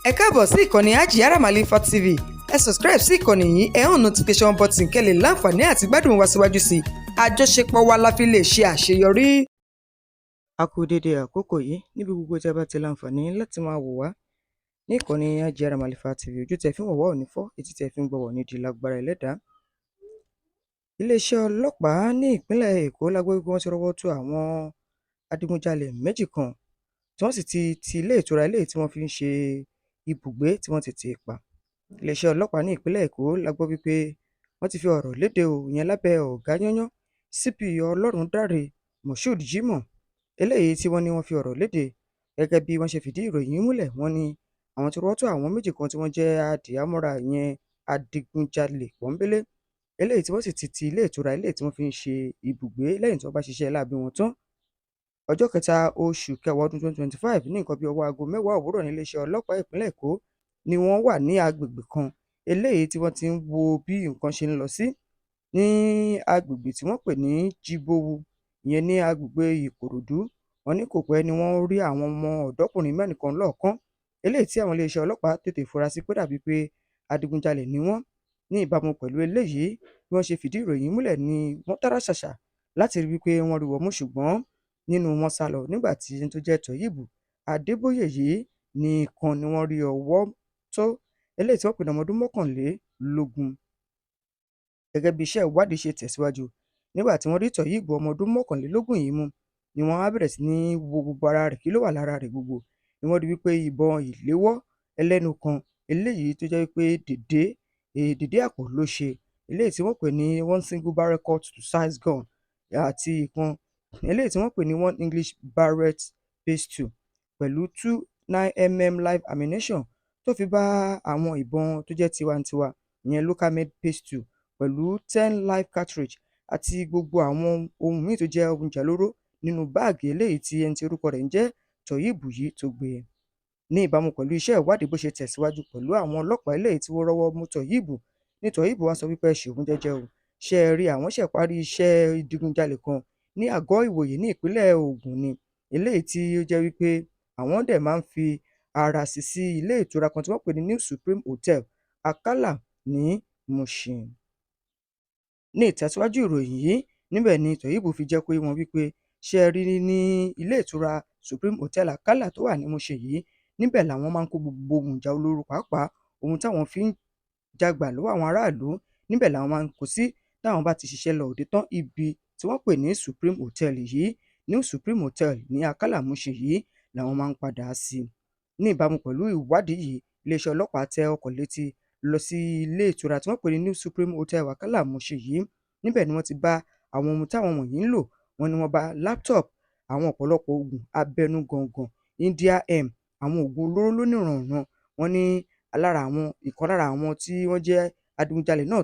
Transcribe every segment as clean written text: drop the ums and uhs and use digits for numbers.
Ẹ káàbọ̀ sí ìkànnì Hajiyara Malifa TV. Ẹ subscribe sí ìkànnì yìí, ẹ hàn notification button kẹ́lẹ̀ láǹfààní àti gbádùn wa síwájú sí i. Àjọṣepọ̀ wa la fi lè ṣe àṣeyọrí. A kú dédé àkókò yìí níbi gbogbo tí a bá ti láǹfààní láti máa wò wá ní ìkànnì Hajiyara Malifa TV. Ojú tẹ́ fi ń wò wá ò ní fọ́, etí tẹ́ fi ń gbọ́ wá ò ní di lágbára Ẹlẹ́dàá. Iléeṣẹ́ ọlọ́pàá ní ìpínlẹ̀ Èkó la gbọ́ wípé wọ́n ti rọ́wọ́ tó àwọn adigunjalè méjì kan tí wọ́n sì ti ilé ìtura eléyìí tí wọ́n fi ń ṣe ibùgbé tí wọ́n ti tì pa. Iléeṣẹ́ ọlọ́pàá ní ìpínlẹ̀ Èkó la gbọ́ wípé wọ́n ti fi ọ̀rọ̀ léde ìyẹn lábẹ́ ọ̀gá yányán CP Ọlọ́rundàrẹ Moshood Jimoh, eléyìí tí wọ́n ní wọ́n fi ọ̀rọ̀ léde gẹ́gẹ́ bí wọ́n ṣe fìdí ìròyìn múlẹ̀. Wọ́n ní àwọn ti rọ́wọ́ tó àwọn méjì kan tí wọ́n jẹ́ adìhámọ́ra ìyẹn adigunjalè pọ́nbélé, eléyìí tí wọ́n sì ti ilé ìtura eléyìí tí wọ́n fi ń ṣe ibùgbé lẹ́yìn tí wọ́n bá ṣiṣẹ́ láabi wọn tán. Ọjọ́ kẹta oṣù kẹwàá ọdún 2025 ní nǹkan bí ọwọ́ aago 10 òwúrọ̀ ní iléeṣẹ́ ọlọ́pàá ìpínlẹ̀ Èkó ni wọ́n wà ní agbègbè kan eléyìí tí wọ́n ti ń wo bí nǹkan ṣe ń lọ sí ní agbègbè tí wọ́n pè ní Jíbówú, ìyẹn ní agbègbè Ìkòròdú. Wọ́n ní kò pẹ́ ni wọ́n rí àwọn ọmọ ọ̀dọ́kùnrin mẹ́rin kan lọ́ọ̀kán, eléyìí tí àwọn iléeṣẹ́ ọlọ́pàá tètè fura sí pé dàbí pé adigunjalè ni wọ́n. Ní ìbámu pẹ̀lú eléyìí bí wọ́n ṣe fìdí ìròyìn múlẹ̀ ni wọ́n tààrà ṣàṣà láti rí wípé wọ́n rí wọn mú, ṣùgbọ́n nínú wọn sá lọ nígbà tí tó jẹ́ Toyib Adébóyè yìí nìkan ni wọ́n rí ọwọ́ tó, eléyìí tí wọ́n pè ní ọmọ ọdún 21. Gẹ́gẹ́ bí iṣẹ́ ìwádìí ṣe tẹ̀síwájú, nígbà tí wọ́n rí Toyib ọmọ ọdún 21 yìí mú ni wọ́n á bẹ̀rẹ̀ sí ní wo gbogbo ara rẹ̀, kí ló wà lára rẹ̀ gbogbo. Ni wọ́n rí wípé ìbọn ìléwọ́ ẹlẹ́nu kan eléyìí tó jẹ́ wípé dèdé àpò ló ṣe, eléyìí tí wọ́n pè ní one single barrel cut to size gun àti ìkan eléyìí tí wọ́n pè ní one English Barrett pistol pẹ̀lú 29mm live ammunition tó fi bá àwọn ìbọn tó jẹ́ tiwantiwa ìyẹn local made pistol pẹ̀lú 10 live cartridge àti gbogbo àwọn ohun míì tó jẹ́ ohun ìjà olóró nínú báàgì eléyìí tí ẹni tí orúkọ rẹ̀ ń jẹ́ Toyib yìí tó gbé. Ní ìbámu pẹ̀lú iṣẹ́ ìwádìí bó ṣe tẹ̀síwájú pẹ̀lú àwọn ọlọ́pàá eléyìí tí wọ́n rọ́wọ́ mú Toyib ní Toyib wá sọ wípé ṣe òun jẹ́jẹ́ o, ṣe é rí àwọn ṣẹ̀ parí iṣẹ́ ìdigunjalè kan ní àgọ́ ìwòye ní ìpínlẹ̀ Ògùn ni, eléyìí tí ó jẹ́ wípé àwọn dẹ̀ máa ń fi ara sí ilé ìtura kan tí wọ́n pè ní New Supreme Hotel Akala ní Mushin. Ní ìtẹ̀síwájú ìròyìn yìí níbẹ̀ ni Toyib fi jẹ́ pé wọ́n wípé ṣe é rí ní ilé ìtura Supreme Hotel Akala tó wà ní Mushin yìí, níbẹ̀ làwọn máa ń kó gbogbo ohun ìjà olóró, pàápàá ohun táwọn fi ń jagbà lọ́wọ́ àwọn aráàlú, níbẹ̀ làwọn máa ń kó sí táwọn bá ti ṣiṣẹ́ lọ òde tán. Ibi tí wọ́n pè ní Supreme Hotel yìí, New Supreme Hotel ní Akala Mushin yìí làwọn máa ń padà sí. Ní ìbámu pẹ̀lú ìwádìí yìí, iléeṣẹ́ ọlọ́pàá tẹ ọkọ̀ létí lọ sí ilé ìtura tí wọ́n pè ní New Supreme Hotel Akala Mushin yìí. Níbẹ̀ ni wọ́n ti bá àwọn ohun táwọn wọ̀nyí ń lò. Wọ́n ní wọ́n bá laptop, àwọn ọ̀pọ̀lọpọ̀ oògùn abẹnugọ̀ngàn, India M, àwọn oògùn olóró lóníranran. Wọ́n ní ìkan lára àwọn tí wọ́n jẹ́ adigunjalè náà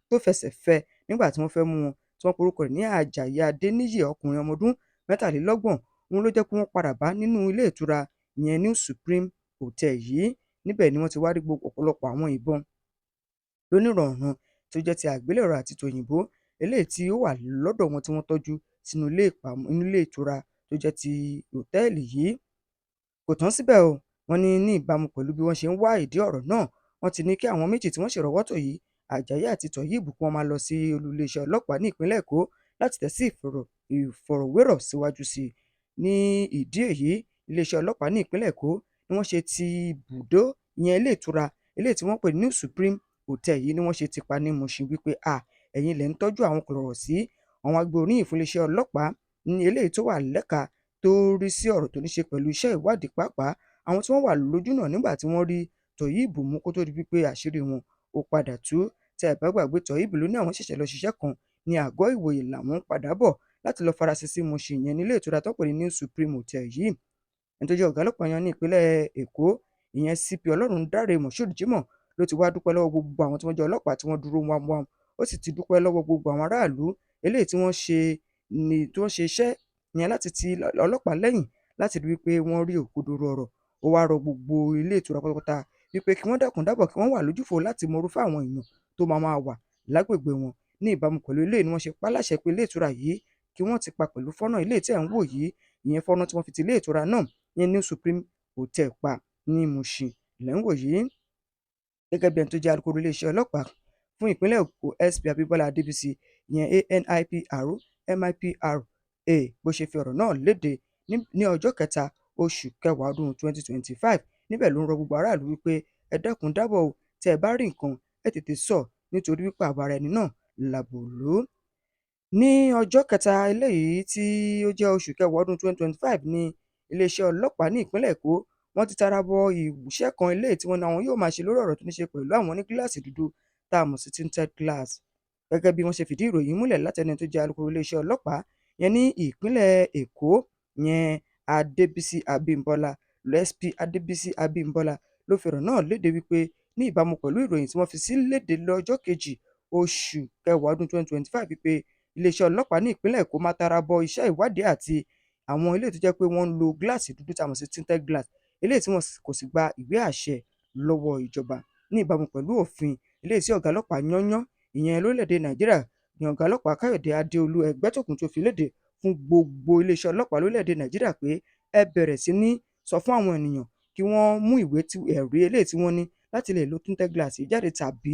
tó fẹsẹ̀ fẹ́ nígbà tí wọ́n fẹ́ mú wọn, tí wọ́n porúkọ rẹ̀ ní Àjàyí Adéníyì, ọkùnrin ọmọ ọdún 23, òun ló jẹ́ kí wọ́n padà bá nínú ilé ìtura ìyẹn New Supreme Hotel yìí. Níbẹ̀ ni wọ́n ti wá rí gbogbo ọ̀pọ̀lọpọ̀ àwọn ìbọn lóníranran tó jẹ́ ti àgbélẹ̀rọ àti tòyìnbó, eléyìí tí ó wà lọ́dọ̀ wọn tí wọ́n tọ́jú sínú ilé ìtura tó jẹ́ ti hòtẹ́ẹ̀lì yìí. Kò tán síbẹ̀ o, wọ́n ní ìbámu pẹ̀lú bí wọ́n ṣe ń wá ìdí ọ̀rọ̀ náà, wọ́n ti ní kí àwọn méjì tí wọ́n ṣèrọ́wọ́ tó yìí, Àjàyí àti Toyib, kí wọ́n máa lọ sí olú iléeṣẹ́ ọlọ́pàá ní ìpínlẹ̀ Èkó láti tẹ̀sí ìfọ̀rọ̀wérọ̀ síwájú sí i. Ní ìdí èyí, iléeṣẹ́ ọlọ́pàá ní ìpínlẹ̀ Èkó ni wọ́n ṣe ti ibùdó ìyẹn ilé ìtura eléyìí tí wọ́n pè ní New Supreme Hotel yìí ni wọ́n ṣe ti pa ní Mushin wípé ẹ̀yin lẹ̀ ń tọ́jú àwọn kọ̀lọ̀rọ̀ sí àwọn agbé oríyìn fún iléeṣẹ́ ọlọ́pàá ní eléyìí tó wà lẹ́ka tó rí sí ọ̀rọ̀ tó ní ṣe pẹ̀lú iṣẹ́ ìwádìí, pàápàá àwọn tí wọ́n wà lójúnà nígbà tí wọ́n rí Toyib mú kó tó di wípé àṣírí wọn ó padà tú. Tẹ́ ẹ bá gbàgbé, Toyib ló ní àwọn ṣẹ̀ṣẹ̀ lọ ṣiṣẹ́ kan ní àgọ́ ìwòye làwọn ń padà bọ̀ láti lọ farasin sí Mushin yẹn ní ilé ìtura tó pè ní New Supreme Hotel yìí. Ẹni tó jẹ́ ọ̀gá ọlọ́pàá yan ní ìpínlẹ̀ Èkó ìyẹn CP Ọlọ́rundàrẹ Moshood Jimoh ló ti wá dúpẹ́ lọ́wọ́ gbogbo àwọn tí wọ́n jẹ́ ọlọ́pàá tí wọ́n dúró wámúwámú. Ó sì ti dúpẹ́ lọ́wọ́ gbogbo àwọn aráàlú eléyìí tí wọ́n ṣe iṣẹ́ yẹn láti ti ọlọ́pàá lẹ́yìn láti rí wípé wọ́n rí òkodoro ọ̀rọ̀. Ó wá rọ gbogbo ilé ìtura pátápátá wípé kí wọ́n dákun dábọ̀ kí wọ́n wà lójúfò láti mọ irúfẹ́ àwọn èèyàn tó máa wà lágbègbè wọn. Ní ìbámu pẹ̀lú eléyìí ni wọ́n ṣe páláṣẹ pé ilé ìtura yìí kí wọ́n ti pa pẹ̀lú fọ́nrán ilé tí ẹ̀ ń wò yìí, ìyẹn fọ́nrán tí wọ́n fi ti ilé ìtura náà ìyẹn New Supreme Hotel pa ní Mushin. lẹ́ ń wò yìí. Gẹ́gẹ́ bí ẹni tó jẹ́ alukoro iléeṣẹ́ ọlọ́pàá fún ìpínlẹ̀ Èkó SP Abímbọ́lá Adébísí ìyẹn ANIPR bó ṣe fi ọ̀rọ̀ náà léde ní ọjọ́ kẹta oṣù kẹwàá ọdún 2025 níbẹ̀ ló ń rọ gbogbo aráàlú wípé ẹ dákun dábọ̀ o, tẹ́ ẹ bá rí nǹkan ẹ tètè sọ nítorí wípé ààbò ara ẹni náà làbò ló. Ní ọjọ́ kẹta eléyìí tí ó jẹ́ oṣù kẹwàá ọdún 2025 ní iléeṣẹ́ ọlọ́pàá ní ìpínlẹ̀ Èkó wọ́n ti tara bọ ìwúṣẹ́ kan eléyìí tí wọ́n ní àwọn yóò máa ṣe lórí ọ̀rọ̀ tó ní ṣe pẹ̀lú àwọn onígíláàsì dúdú tá a mọ̀ sí tinted glass. Gẹ́gẹ́ bí wọ́n ṣe fìdí ìròyìn múlẹ̀ látẹnu tó jẹ́ alukoro iléeṣẹ́ ọlọ́pàá yẹn ní ìpínlẹ̀ Èkó yẹn Adébísí Abímbọ́lá SP Adébísí Abímbọ́lá ló fi ọ̀rọ̀ náà léde wípé ní ìbámu pẹ̀lú ìròyìn tí wọ́n fi sí léde lọ́jọ́ kejì oṣù kẹwàá ọdún 2025 wípé iléeṣẹ́ ọlọ́pàá ní ìpínlẹ̀ Èkó máa tara bọ iṣẹ́ ìwádìí àti àwọn eléyìí tó jẹ́ pé wọ́n ń lo gíláàsì dúdú tá a mọ̀ sí tinted glass eléyìí tí wọ́n kò sì gba ìwé àṣẹ lọ́wọ́ ìjọba ní ìbámu pẹ̀lú òfin eléyìí tí ọ̀gá ọlọ́pàá yányán ìyẹn lórílẹ̀‐èdè Nàìjíríà ní ọ̀gá ọlọ́pàá Káyọ̀dé Adéolú Ẹgbẹ́tókùn tó fi léde fún gbogbo iléeṣẹ́ ọlọ́pàá lórílẹ̀‐èdè Nàìjíríà pé ẹ bẹ̀rẹ̀ sí ní sọ fún àwọn ènìyàn kí wọ́n mú ìwé ẹ̀rí eléyìí tí wọ́n ní láti lè lo tinted glass jáde tàbí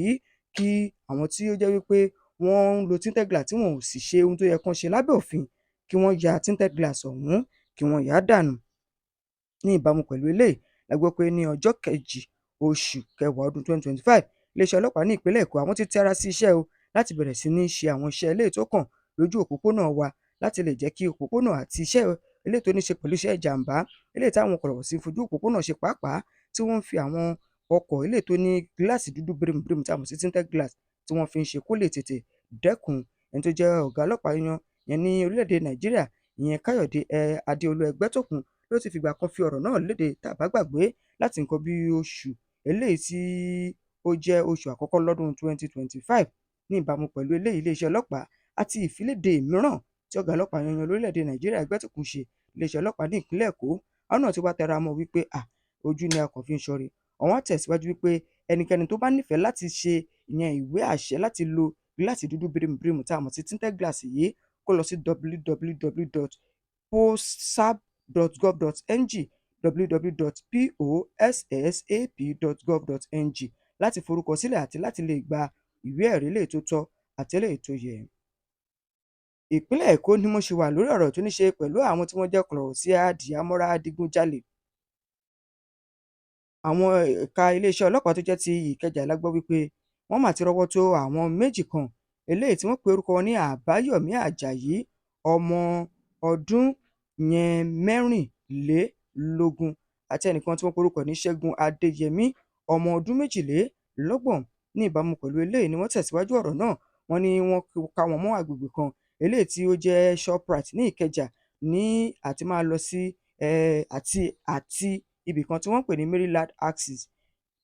kí àwọn tí ó jẹ́ wípé wọ́n ń lo tinted glass tí wọn ò sì ṣe ohun tó yẹ kán ṣe lábẹ́ òfin kí wọ́n ya tinted glass ọ̀hún kí wọ́n yà á dànù. Ní ìbámu pẹ̀lú eléyìí la gbọ́ pé ní ọjọ́ kejì oṣù kẹwàá ọdún 2025 iléeṣẹ́ ọlọ́pàá ní ìpínlẹ̀ Èkó àwọn ti tẹ́ra sí iṣẹ́ o láti bẹ̀rẹ̀ sí ní ṣe àwọn iṣẹ́ eléyìí tó kàn lójú òpópónà wa láti lè jẹ́ kí òpópónà àti iṣẹ́ eléyìí tó ní ṣe pẹ̀lú iṣẹ́ ìjàmbá eléyìí táwọn kọ̀rọ̀wọ̀sí fojú òpópónà ṣe pàápàá tí wọ́n ń fi àwọn ọkọ̀ eléyìí tó ní gíláàsì dúdú birimùbirimù tá a mọ̀ sí tinted glass tí wọ́n fi ń ṣe kó lè tètè dẹ́kun. Ẹni tó jẹ́ ọ̀gá ọlọ́pàá yẹn ní orílẹ̀-èdè Nàìjíríà ìyẹn Káyọ̀dé Adéolú Ẹgbẹ́tókùn ló ti fìgbà kan fi ọ̀rọ̀ náà léde tá a bá gbàgbé láti nǹkan bí oṣù eléyìí tí ó jẹ́ oṣù àkọ́kọ́ lọ́dún 2025 ní ìbámu pẹ̀lú eléyìí iléeṣẹ́ ọlọ́pàá àti ìfiléde mìíràn tí ọ̀gá ọlọ́pàá yanyan lórílẹ̀‐èdè Nàìjíríà Ẹgbẹ́tókùn ṣe iléeṣẹ́ ọlọ́pàá ní ìpínlẹ̀ Èkó àwọn náà ti wá tẹra mọ́ wípé ojú ni a kàn fi ń ṣọ́rí àwọn tẹ̀síwájú wípé ẹnikẹ́ni tó bá nífẹ̀ẹ́ láti ṣe ìyẹn ìwé àṣẹ láti lo gíláàsì dúdú birimùbirimù tá a mọ̀ sí tinted glass yìí kó lọ sí www.posap.gov.ng www.possap.gov.ng láti forúkọ sílẹ̀ àti láti lè gba ìwé ẹ̀rí eléyìí tó tọ́ àti eléyìí tó yẹ. Ìpínlẹ̀ Èkó ni mo ṣì wà lórí ọ̀rọ̀ tó ní ṣe pẹ̀lú àwọn tí wọ́n jẹ́ kọ̀rọ̀wọ̀sí adìyàmọ́ra adigunjalè. Àwọn ẹ̀ka iléeṣẹ́ ọlọ́pàá tó jẹ́ ti Ìkẹjà la gbọ́ wípé wọ́n mà ti rọ́wọ́ tó àwọn méjì kan eléyìí tí wọ́n pe orúkọ wọn ní Àbáyọ̀mí Àjàyí ọmọ ọdún mẹ́rìnlélógún àti ẹnìkan tí wọ́n pe orúkọ ní Ṣẹ́gun Adéyẹmí ọmọ ọdún méjìlélọ́gbọ̀n. Ní ìbámu pẹ̀lú eléyìí ni wọ́n tẹ̀síwájú ọ̀rọ̀ náà wọ́n ní wọ́n ká wọn mọ́ agbègbè kan eléyìí tí ó jẹ́ Shoprite ní Ìkẹjà ní àti máa lọ sí àti ibì kan tí wọ́n pè ní Maryland Axis.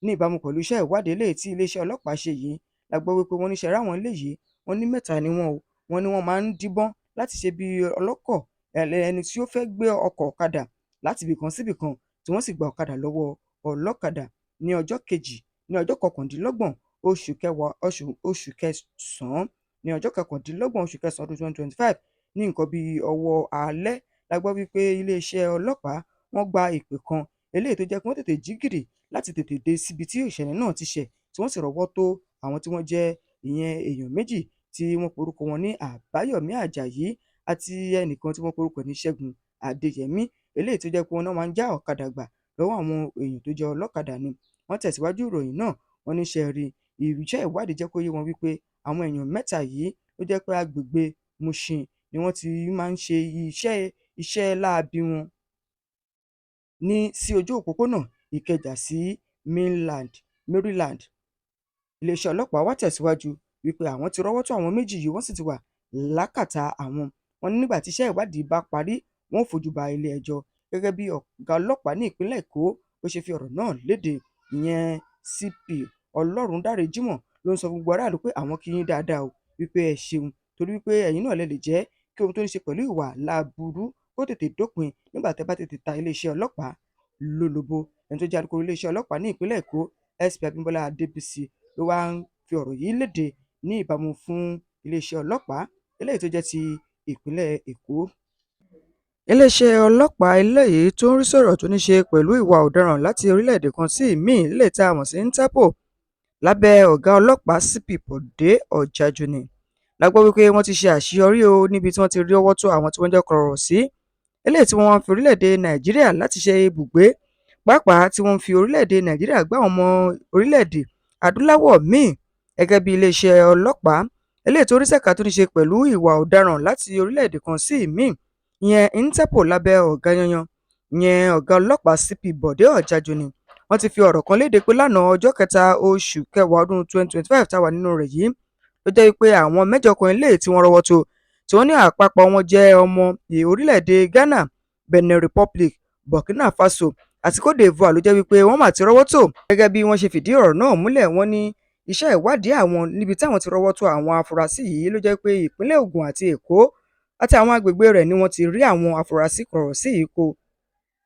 Ní ìbámu pẹ̀lú iṣẹ́ ìwádìí eléyìí tí iléeṣẹ́ ọlọ́pàá ṣe yìí la gbọ́ wípé wọ́n ní ṣe ráwọn eléyìí wọ́n ní mẹ́ta ni wọ́n o wọ́n ní wọ́n máa ń díbọ́n láti ṣe bí ọlọ́kọ̀ ẹni tí ó fẹ́ gbé ọkọ̀ ọ̀kadà láti ibì kan síbì kan tí wọ́n sì gba ọ̀kadà lọ́wọ́ ọlọ́kadà ní ọjọ́ kọkàndínlọ́gbọ̀n oṣù kẹsàn-án ní ọjọ́ kọkàndínlọ́gbọ̀n oṣù kẹsàn-án ọdún 2025 ní nǹkan bíi ọwọ́ alẹ́ la gbọ́ wípé iléeṣẹ́ ọlọ́pàá wọ́n gba ìpè kan eléyìí tó jẹ́ kí wọ́n tètè jí gìrì láti tètè dé síbi tí ìṣẹ̀lẹ̀ náà ti ṣẹ̀ tí wọ́n sì rọ́wọ́ tó àwọn tí wọ́n jẹ́ ìyẹn èèyàn méjì tí wọ́n porúkọ wọn ní Àbáyọ̀mí Àjàyí àti ẹnìkan tí wọ́n porúkọ ní Ṣẹ́gun Adéyẹmí eléyìí tó jẹ́ pé wọ́n náà máa ń já ọ̀kadà gbà lọ́wọ́ àwọn èèyàn tó jẹ́ ọlọ́kadà ni. Wọ́n tẹ̀síwájú ìròyìn náà wọ́n ní ṣe rí iṣẹ́ ìwádìí jẹ́ kó yé wọn wípé àwọn èèyàn mẹ́ta yìí ló jẹ́ pé agbègbè Mushin ni wọ́n ti máa ń ṣe iṣẹ́ láabi wọn ní sí ojú òpópónà Ìkẹjà sí Maryland. Iléeṣẹ́ ọlọ́pàá wá tẹ̀síwájú wípé àwọn ti rọ́wọ́ tó àwọn méjì yìí wọ́n sì ti wà lákàtà àwọn. Wọ́n ní nígbà tí iṣẹ́ ìwádìí bá parí wọ́n ò fojú ba ilé ẹjọ́ gẹ́gẹ́ bí ọ̀gá ọlọ́pàá ní ìpínlẹ̀ Èkó bó ṣe fi ọ̀rọ̀ náà léde ìyẹn CP Ọlọ́rundáre Jímọ̀ ló ń sọ fún gbogbo aráàlú pé àwọn kí yín dáadáa o wípé ẹ ṣeun torí wípé ẹ̀yin náà lè jẹ́ kí ohun tó ní ṣe pẹ̀lú ìwà láburú kó tètè dópin nígbà tẹ́ bá tètè ta iléeṣẹ́ ọlọ́pàá lólobó. Ẹni tó jẹ́ alukoro iléeṣẹ́ ọlọ́pàá ní ìpínlẹ̀ Èkó SP Abímbọ́lá Adébísí ló wá ń fi ọ̀rọ̀ yìí léde ní ìbámu fún iléeṣẹ́ ọlọ́pàá eléyìí tó jẹ́ ti ìpínlẹ̀ Èkó. iléeṣẹ́ ọlọ́pàá eléyìí tó ń rí sọ̀rọ̀ tó ní ṣe pẹ̀lú ìwà ọ̀daràn láti orílẹ̀-èdè kan sí ìmíì lè tá a mọ̀ sí Interpol lábẹ́ ọ̀gá ọlọ́pàá CP Bọ̀dé Ọ̀jájúni la gbọ́ wípé wọ́n ti ṣe àṣeyọrí o níbi tí wọ́n ti rí ọwọ́ tó àwọn tí wọ́n jẹ́ kọ̀rọ̀ sí eléyìí tí wọ́n fi orílẹ̀-èdè Nàìjíríà láti ṣe ibùgbé pàápàá tí wọ́n fi orílẹ̀-èdè Nàìjíríà gbá àwọn ọmọ orílẹ̀-èdè adúláwọ̀ míì gẹ́gẹ́ bí iléeṣẹ́ ọlọ́pàá eléyìí tó rí ṣẹ̀ka tó ní ṣe pẹ̀lú ìwà ọ̀daràn láti orílẹ̀-èdè kan sí ìmíì ìyẹn Interpol lábẹ́ ọ̀gá yanyan ìyẹn ọ̀gá ọlọ́pàá CP Bọ̀dé Ọ̀jájúni wọ́n ti fi ọ̀rọ̀ kan léde pé lánàá ọjọ́ kẹta oṣù kẹwàá ọdún 2025 táwa nínú rẹ̀ yìí ló jẹ́ pé àwọn mẹ́jọ kan eléyìí tí wọ́n rọ́wọ́ tó tí wọ́n ní àpapọ̀ wọn jẹ́ ọmọ orílẹ̀-èdè Ghana, Benin Republic, Burkina Faso àti Cote d'Ivoire ló jẹ́ wípé wọ́n mà ti rọ́wọ́ tó gẹ́gẹ́ bí wọ́n ṣe fìdí ọ̀rọ̀ náà múlẹ̀. Wọ́n ní iṣẹ́ ìwádìí àwọn níbi táwọn ti rọ́wọ́ tó àwọn afurasí yìí ló jẹ́ pé ìpínlẹ̀ Ògùn àti Èkó àti àwọn agbègbè rẹ̀ ni wọ́n ti rí àwọn afurasí kọ̀rọ̀ sí yìí kó.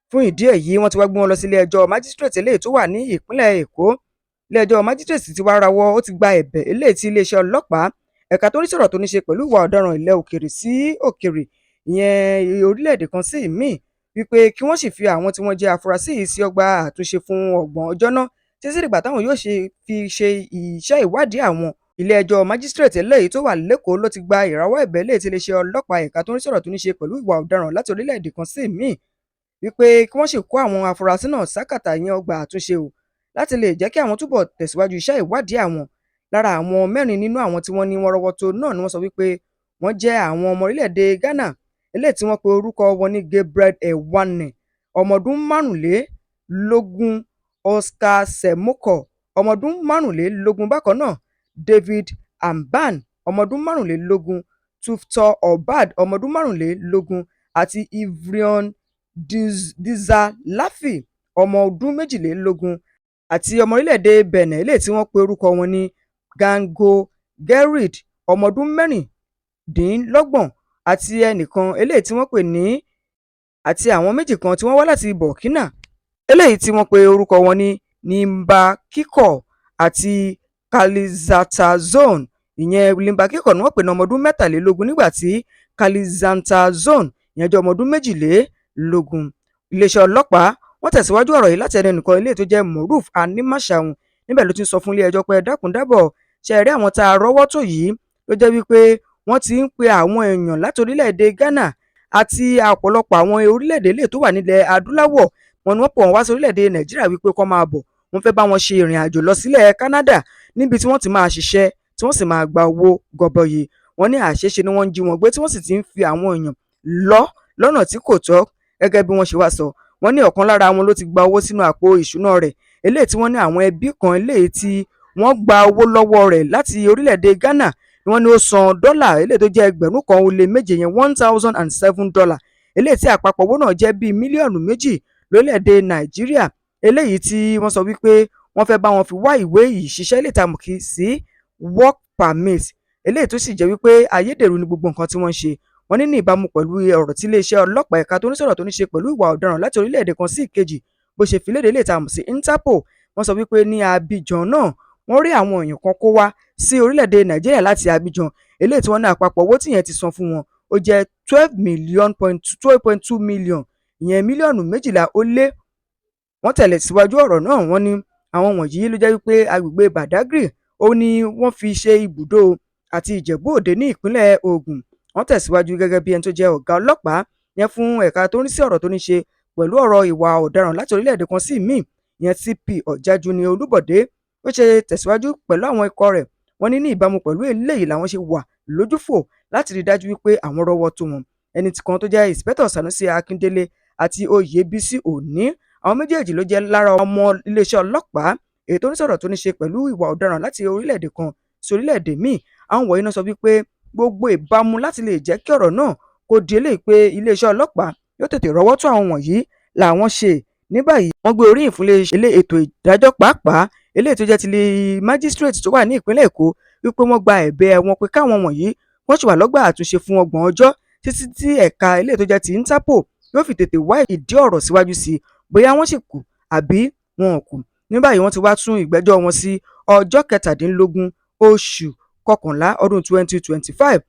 Fún ìdí èyí wọ́n ti wá gbé wọn lọ sí ilé ẹjọ́ májísírèètì eléyìí tó wà ní ìpínlẹ̀ Èkó. Ilé ẹjọ́ májísírèètì ti wá rawọ́ ó ti gba ẹ̀bẹ̀ eléyìí tí iléeṣẹ́ ọlọ́pàá ẹ̀ka tó ní sọ̀rọ̀ tó ní ṣe pẹ̀lú ìwà ọ̀daràn ilẹ̀ òkèrè sí òkèrè ìyẹn orílẹ̀-èdè kan sí ìmíì wípé kí wọ́n sì fi àwọn tí wọ́n jẹ́ afurasí yìí sí ọgbà àtúnṣe fún 30 ọjọ́ náà títí dìgbà táwọn yóò fi ṣe iṣẹ́ ìwádìí àwọn. Ilé ẹjọ́ májísírèètì eléyìí tó wà lẹ́kọ̀ọ́ ló ti gba ìrawọ́ ẹ̀bẹ̀ eléyìí tí iléeṣẹ́ ọlọ́pàá ẹ̀ka tó ní sọ̀rọ̀ tó ní ṣe pẹ̀lú ìwà ọ̀daràn láti orílẹ̀-èdè kan sí ìmíì wípé kí wọ́n sì kó àwọn afurasí náà sákàtà ìyẹn ọgbà àtúnṣe o láti lè jẹ́ kí àwọn túbọ̀ tẹ̀síwájú iṣẹ́ ìwádìí àwọn. Lára àwọn 4 nínú àwọn tí wọ́n ní wọ́n rọ́wọ́ tó náà ni wọ́n sọ wípé wọ́n jẹ́ àwọn ọmọ orílẹ̀-èdè Ghana eléyìí tí wọ́n pe orúkọ wọn ní Gabriel Ewane ọmọ ọdún 25, Oscar Semoko ọmọ ọdún 25 bákan náà, David Amban ọmọ ọdún 25, Tufto Obad ọmọ ọdún 25 àti Ivrion Dizalafi ọmọ ọdún 22 àti ọmọ orílẹ̀-èdè Benin eléyìí tí wọ́n pe orúkọ wọn ní Gango Gerrit ọmọ ọdún 26 àti ẹnìkan eléyìí tí wọ́n pè ní àti àwọn 2 kan tí wọ́n wá láti Burkina eléyìí tí wọ́n pe orúkọ wọn ní Nimba Kiko àti Kalizatazone. Ìyẹn Nimba Kiko ni wọ́n pè ní ọmọ ọdún 23 nígbà tí Kalizatazone ìyẹn jẹ́ ọmọ ọdún 22. Iléeṣẹ́ ọlọ́pàá wọ́n tẹ̀síwájú ọ̀rọ̀ yìí láti ẹnu ẹnìkan eléyìí tó jẹ́ Moruf Animashaun níbẹ̀ ló ti ń sọ fún ilé ẹjọ́ pé dákun dábọ̀ ṣe rí àwọn tá a rọ́wọ́ tó yìí ló jẹ́ wípé wọ́n ti ń pe àwọn èèyàn láti orílẹ̀-èdè Ghana àti ọ̀pọ̀lọpọ̀ àwọn orílẹ̀-èdè eléyìí tó wà nílẹ̀ adúláwọ̀ wọn ni wọ́n pọ̀ wọ́n wá sí orílẹ̀-èdè Nàìjíríà wípé kó máa bọ̀ wọ́n fẹ́ bá wọn ṣe ìrìn àjò lọ sílẹ̀ Canada níbi tí wọ́n ti máa ṣiṣẹ́ tí wọ́n sì máa gba owó gọbọyì. Wọ́n ní àṣeṣe ni wọ́n ń jí wọn gbé tí wọ́n sì ti ń fi àwọn èèyàn lọ́nà tí kò tọ́ gẹ́gẹ́ bí wọ́n ṣe wá sọ. Wọ́n ní ọ̀kan lára wọn ló ti gba owó sínú àpò ìṣúná rẹ̀ eléyìí tí wọ́n ní àwọn ẹbí kan eléyìí tí wọ́n gba owó lọ́wọ́ rẹ̀ láti orílẹ̀-èdè Ghana ni wọ́n ní ó san dọ́là eléyìí tó jẹ́ 1,007 yẹn $1,007 eléyìí tí àpapọ̀ owó náà jẹ́ bíi mílíọ̀nù 2 lórílẹ̀-èdè Nàìjíríà eléyìí tí wọ́n sọ wípé wọ́n fẹ́ bá wọn fi wá ìwé ìṣiṣẹ́ lè tamù kí sí work permit eléyìí tó sì jẹ́ wípé ayédèrú ni gbogbo nǹkan tí wọ́n ń ṣe. Wọ́n ní ìbámu pẹ̀lú ọ̀rọ̀ tí iléeṣẹ́ ọlọ́pàá ẹ̀ka tó ní sọ̀rọ̀ tó ní ṣe pẹ̀lú ìwà ọ̀daràn láti orílẹ̀-èdè kan sí ìkejì bó ṣe fi léde lè tamù sí Interpol. Wọ́n sọ wípé ní Abidjan náà wọ́n rí àwọn èèyàn kan kó wá sí orílẹ̀-èdè Nàìjíríà láti Abidjan eléyìí tí wọ́n ní àpapọ̀ owó tíyẹn ti san fún wọn ó jẹ́ 12.2 million ìyẹn mílíọ̀nù 12 ó lé. Wọ́n tẹ̀lé síwájú ọ̀rọ̀ náà wọ́n ní àwọn wọ̀nyí ló jẹ́ wípé agbègbè Badagry ó ní wọ́n fi ṣe ibùdó àti Ìjẹ̀bú Òde ní ìpínlẹ̀ Ògùn. Wọ́n tẹ̀síwájú gẹ́gẹ́ bí ẹni tó jẹ́ ọ̀gá ọlọ́pàá yẹn fún ẹ̀ka tó ń rí sí ọ̀rọ̀ tó ní ṣe pẹ̀lú ọ̀rọ̀ ìwà ọ̀daràn láti orílẹ̀-èdè kan sí ìmíì ìyẹn CP Ọ̀jájúni Olúbọ̀dé ó ṣe tẹ̀síwájú pẹ̀lú àwọn ikọ̀ rẹ̀. Wọ́n ní ìbámu pẹ̀lú eléyìí làwọn ṣe wà lójúfò láti rí dájú wípé àwọn rọ́wọ́ tó wọn. Ẹni kan tó jẹ́ Inspector Sanusi Akindele àti Oyèbísí Òní àwọn méjèèjì ló jẹ́ lára ọmọ iléeṣẹ́ ọlọ́pàá èyí tó ní sọ̀rọ̀ tó ní ṣe pẹ̀lú ìwà ọ̀daràn láti orílẹ̀-èdè kan sí orílẹ̀-èdè míì. Àwọn wọ̀nyí náà sọ wípé gbogbo ìbámu láti lè jẹ́ kí ọ̀rọ̀ náà kó di eléyìí pé iléeṣẹ́ ọlọ́pàá yóò tètè rọ́wọ́ tó àwọn wọ̀nyí làwọn ṣe. Ní báyìí wọ́n gbé oríyìn fún ilé ètò ìdájọ́ pàápàá eléyìí tó jẹ́ ti májísírèètì tó wà ní ìpínlẹ̀ Èkó wípé wọ́n gba ẹ̀bẹ̀ wọn pé káwọn wọ̀nyí wọ́n sì wà lọ́gbà àtúnṣe fún 30 ọjọ́ títí tí ẹ̀ka eléyìí tó jẹ́ ti Interpol yóò fi tètè wá ìdí ọ̀rọ̀ síwájú sí i bóyá wọ́n sì kù àbí wọn ò kù. Ní báyìí wọ́n ti wá tún ìgbẹ́jọ́ wọn sí ọjọ́ 17 oṣù kọkànlá ọdún 2025.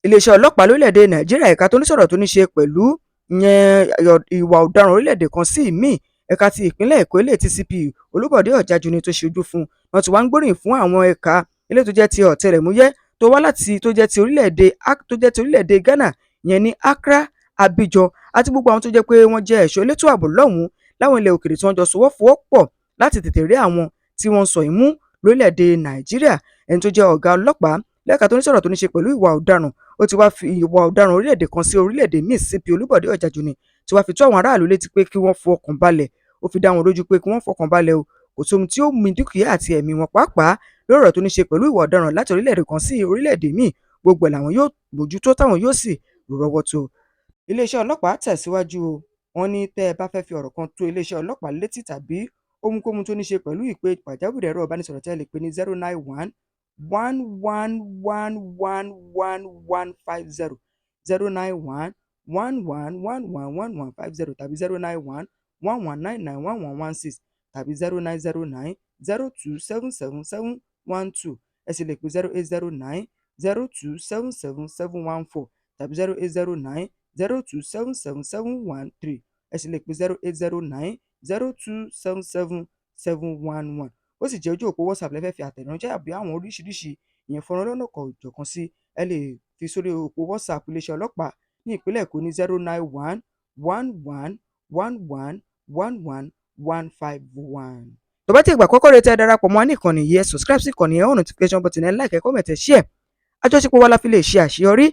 Iléeṣẹ́ ọlọ́pàá lórílẹ̀‐èdè Nàìjíríà ẹ̀ka tó ní sọ̀rọ̀ tó ní ṣe pẹ̀lú ìyẹn ìwà ọ̀daràn orílẹ̀-èdè kan sí ìmíì. Ẹ̀ka ti ìpínlẹ̀ Èkó eléyìí tí CP Olúbọ̀dé Ọ̀jájúní tó ṣojú fún, wọ́n ti wá ń gbóríyìn fún àwọn ẹ̀ka eléyìí tó jẹ́ ti ọ̀tẹlẹ̀múyẹ́ tó wá láti tó jẹ́ ti orílẹ̀-èdè Ghana, ìyẹn ní Accra, Abidjan àti gbogbo àwọn tó jẹ́ pé wọ́n jẹ́ ẹ̀ṣọ́ elétò ààbò lọ́hùn-ún láwọn ilẹ̀ òkèèrè tí wọ́n jọ sowọ́pọ̀ láti tètè rí àwọn tí wọ́n ń sọ ìmú lórílẹ̀-èdè Nàìjíríà. Ẹni tó jẹ́ ọ̀gá ọlọ́pàá lẹ́ka tó ní sọ̀rọ̀ tó ní ṣe pẹ̀lú ìwà ọ̀daràn, ó ti wá fi ìwà ọ̀daràn orílẹ̀-èdè kan sí orílẹ̀-èdè míì CP Olúbọ̀dé Ọ̀jájúní ti wá fi tó àwọn aráàlú létí pé kí wọ́n fọkàn balẹ̀. Ó fi dá wọn lójú pé kí wọ́n fọkàn balẹ̀ o, kò sóhun tí ó mì dúkìá àti ẹ̀mí wọn pàápàá lórí ọ̀rọ̀ tó ní ṣe pẹ̀lú ìwà ọ̀daràn láti orílẹ̀-èdè kan sí orílẹ̀-èdè míì. Gbogbo ẹ̀ làwọn yóò bójútó táwọn yóò sì rọ́wọ́ tó. Iléeṣẹ́ ọlọ́pàá tẹ̀síwájú o, wọ́n ní tẹ́ ẹ bá fẹ́ fi ọ̀rọ̀ kan tó iléeṣẹ́ ọlọ́pàá létí tàbí ohunkóhun tó ní ṣe pẹ̀lú ìpè pàjáwìrì, ẹ̀rọ ìbánisọ̀rọ̀ tẹ́ ẹ lè pè ní 09111111150, 09111111150 tàbí 09111991116 tàbí 090902777112. Ẹ sì lè pè 080902777114 tàbí 080902777113. Ẹ sì lè pè 080902777111. Ó sì jẹ́ ojú òpó WhatsApp lẹ́fẹ̀ẹ́ fi àtẹ̀ránṣẹ́ àbí àwọn oríṣiríṣi ìyẹn fọ́nrán lọ́nà kan òjọ̀kan sí. Ẹ lè fi sórí òpó WhatsApp iléeṣẹ́ ọlọ́pàá ní ìpínlẹ̀ Èkó ní 09111111151. Tó bá ti ìgbà àkọ́kọ́ rẹ̀ tẹ́ ẹ darapọ̀ mọ́ ìkànnì yìí, ẹ subscribe sí ìkànnì, ẹ on notification button, ẹ like, ẹ comment, ẹ share. Àjọṣepọ̀ wa la fi lè ṣe àṣeyọrí.